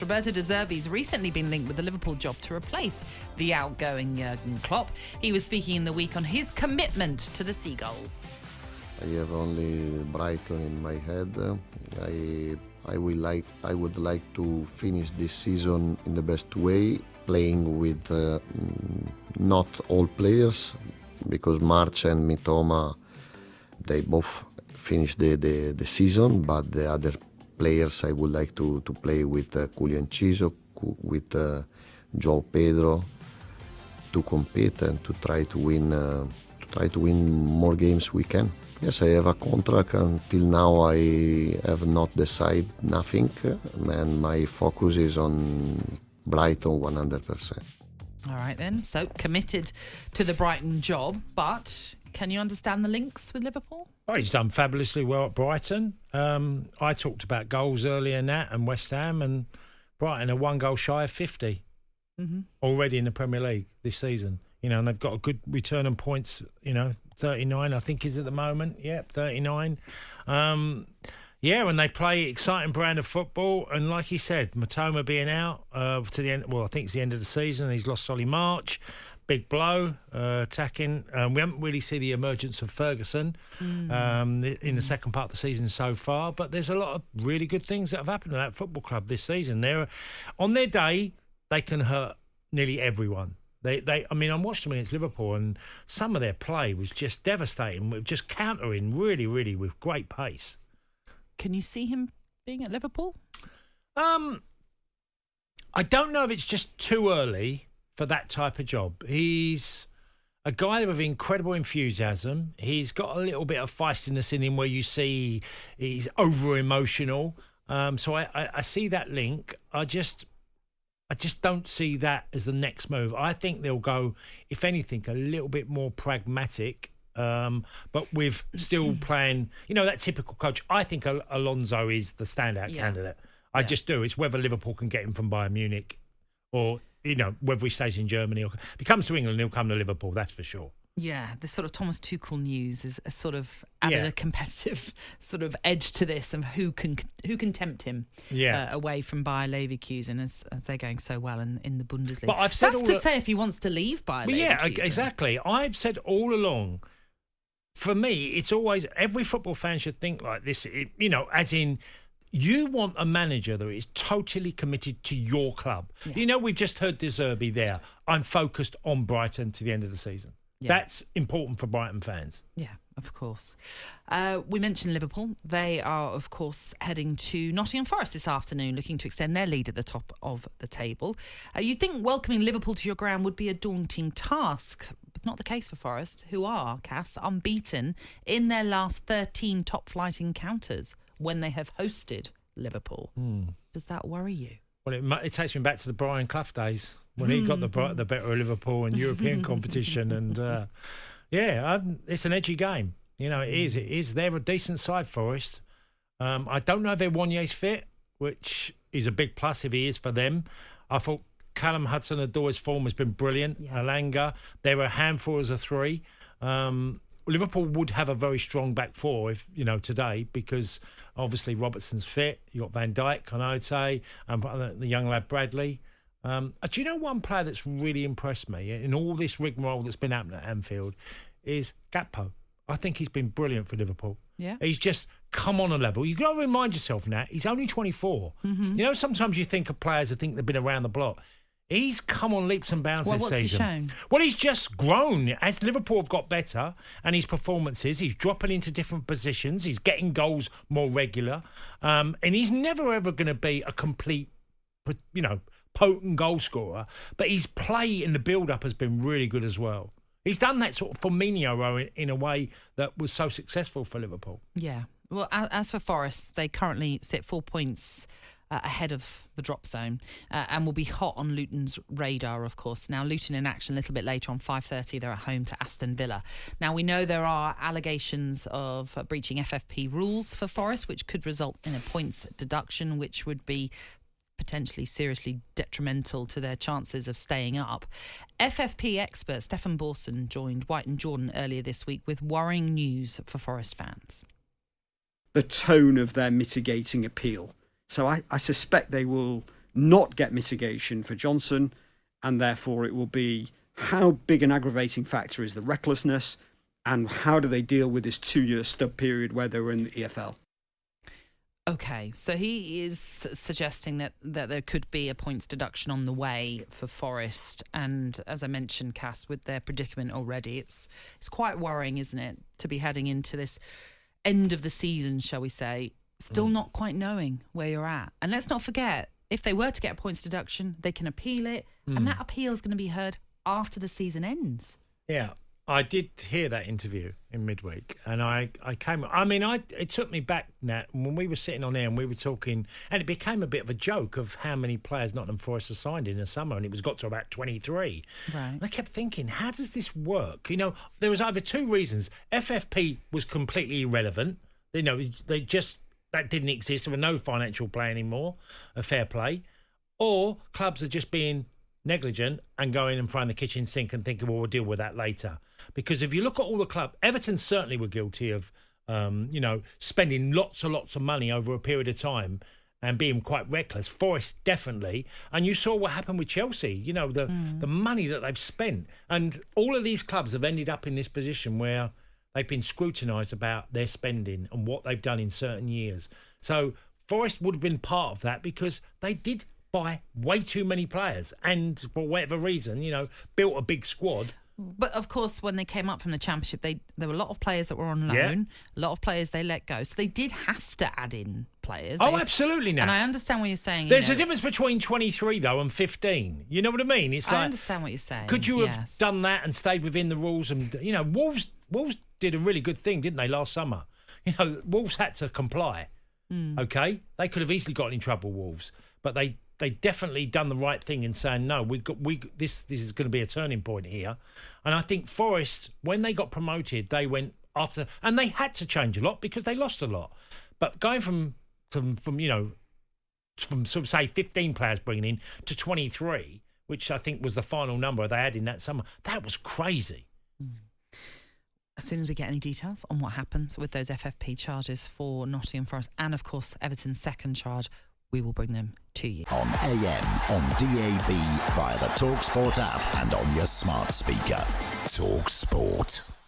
Roberto De Zerbi's recently been linked with the Liverpool job to replace the outgoing Jurgen Klopp. He was speaking in the week on his commitment to the Seagulls. I have only Brighton in my head. I would like to finish this season in the best way, playing with not all players, because March and Mitoma, they both finished the season, but the other players I would like to play with Julian Chiso, with João Pedro, to compete and to try to win more games we can. Yes, I have a contract. Until now I have not decided nothing, and my focus is on Brighton 100%. All right then, so committed to the Brighton job, but can you understand the links with Liverpool? Well, he's done fabulously well at Brighton. I talked about goals earlier in that, and West Ham, and Brighton are 1 goal shy of 50 already in the Premier League this season. You know, and they've got a good return on points, 39 I think is at the moment. Yeah, 39. And they play exciting brand of football. And like he said, Mitoma being out to the end, well, I think it's the end of the season. He's lost Solly March. Big blow, attacking. We haven't really seen the emergence of Ferguson in the second part of the season so far, but there's a lot of really good things that have happened at that football club this season. On their day, they can hurt nearly everyone. I watched them against Liverpool, and some of their play was just devastating, just countering really, really with great pace. Can you see him being at Liverpool? I don't know if it's just too early for that type of job. He's a guy with incredible enthusiasm. He's got a little bit of feistiness in him where you see he's over-emotional. So I see that link. I just don't see that as the next move. I think they'll go, if anything, a little bit more pragmatic, but with still playing, that typical coach. I think Alonso is the standout candidate. I just do. It's whether Liverpool can get him from Bayern Munich or, whether he stays in Germany or if he comes to England, he'll come to Liverpool, that's for sure. Yeah, this sort of Thomas Tuchel news is a sort of added a competitive sort of edge to this, and who can tempt him away from Bayer Leverkusen as they're going so well in the Bundesliga. But I've said that's say if he wants to leave Bayer Leverkusen. Yeah, exactly. I've said all along, for me, it's always, every football fan should think like this, as in, you want a manager that is totally committed to your club. Yeah. We've just heard De Zerbi there. I'm focused on Brighton to the end of the season. Yeah. That's important for Brighton fans. Yeah, of course. We mentioned Liverpool. They are, of course, heading to Nottingham Forest this afternoon, looking to extend their lead at the top of the table. You'd think welcoming Liverpool to your ground would be a daunting task, but not the case for Forest, who are, Cass, unbeaten in their last 13 top-flight encounters when they have hosted Liverpool. Does that worry you? Well, it takes me back to the Brian Clough days when he got the better of Liverpool in European competition. And, it's an edgy game. It is. They're a decent side, Forest. I don't know if Ewonye's fit, which is a big plus if he is for them. I thought Callum Hudson-Odoi's form has been brilliant. Yeah. Alanga, they're a handful as a three. Liverpool would have a very strong back four if today, because obviously Robertson's fit. You got Van Dijk, Konaté, and the young lad Bradley. Do you know one player that's really impressed me in all this rigmarole that's been happening at Anfield is Gakpo. I think he's been brilliant for Liverpool. Yeah, he's just come on a level. You've got to remind yourself now, he's only 24. Sometimes you think of players that think they've been around the block. He's come on leaps and bounds this season. What's he shown? Well, he's just grown. As Liverpool have got better and his performances, he's dropping into different positions. He's getting goals more regular. And he's never, ever going to be a complete, potent goal scorer. But his play in the build-up has been really good as well. He's done that sort of Firmino role in a way that was so successful for Liverpool. Yeah. Well, as for Forest, they currently sit 4 points ahead of the drop zone and will be hot on Luton's radar, of course. Now, Luton in action a little bit later on 5:30. They're at home to Aston Villa. Now, we know there are allegations of breaching FFP rules for Forest, which could result in a points deduction, which would be potentially seriously detrimental to their chances of staying up. FFP expert Stefan Borson joined White and Jordan earlier this week with worrying news for Forest fans. The tone of their mitigating appeal. So I suspect they will not get mitigation for Johnson, and therefore it will be how big an aggravating factor is the recklessness, and how do they deal with this 2-year stub period where they were in the EFL? Okay, so he is suggesting that there could be a points deduction on the way for Forest, and as I mentioned, Cass, with their predicament already, it's quite worrying, isn't it, to be heading into this end of the season, shall we say, still not quite knowing where you're at. And let's not forget, if they were to get a points deduction, they can appeal it, and that appeal is going to be heard after the season ends. Yeah. I did hear that interview in midweek, and it took me back, Nat, when we were sitting on air and we were talking, and it became a bit of a joke of how many players Nottingham Forest have signed in the summer, and it got to about 23. Right. And I kept thinking, how does this work? You know, there was either two reasons. FFP was completely irrelevant. You know, that didn't exist. There were no financial play anymore, a fair play. Or clubs are just being negligent and going and throwing the kitchen sink and thinking, well, we'll deal with that later. Because if you look at all the clubs, Everton certainly were guilty of, spending lots and lots of money over a period of time and being quite reckless. Forest definitely. And you saw what happened with Chelsea, you know, the money that they've spent. And all of these clubs have ended up in this position where they've been scrutinised about their spending and what they've done in certain years. So Forest would have been part of that because they did buy way too many players and for whatever reason, you know, built a big squad. But of course, when they came up from the Championship, there were a lot of players that were on loan, a lot of players they let go. So they did have to add in players. Absolutely, now. And I understand what you're saying. There's a difference between 23, though, and 15. You know what I mean? I understand what you're saying. Could you have done that and stayed within the rules? And, you know, Wolves did a really good thing, didn't they, last summer? You know, Wolves had to comply, okay? They could have easily gotten in trouble, Wolves. But they definitely done the right thing in saying, no, this is going to be a turning point here. And I think Forest, when they got promoted, they went after, and they had to change a lot because they lost a lot. But going from sort of say 15 players bringing in to 23, which I think was the final number they had in that summer, that was crazy. As soon as we get any details on what happens with those FFP charges for Nottingham Forest and, of course, Everton's second charge, we will bring them to you. On AM, on DAB, via the talkSPORT app and on your smart speaker. talkSPORT.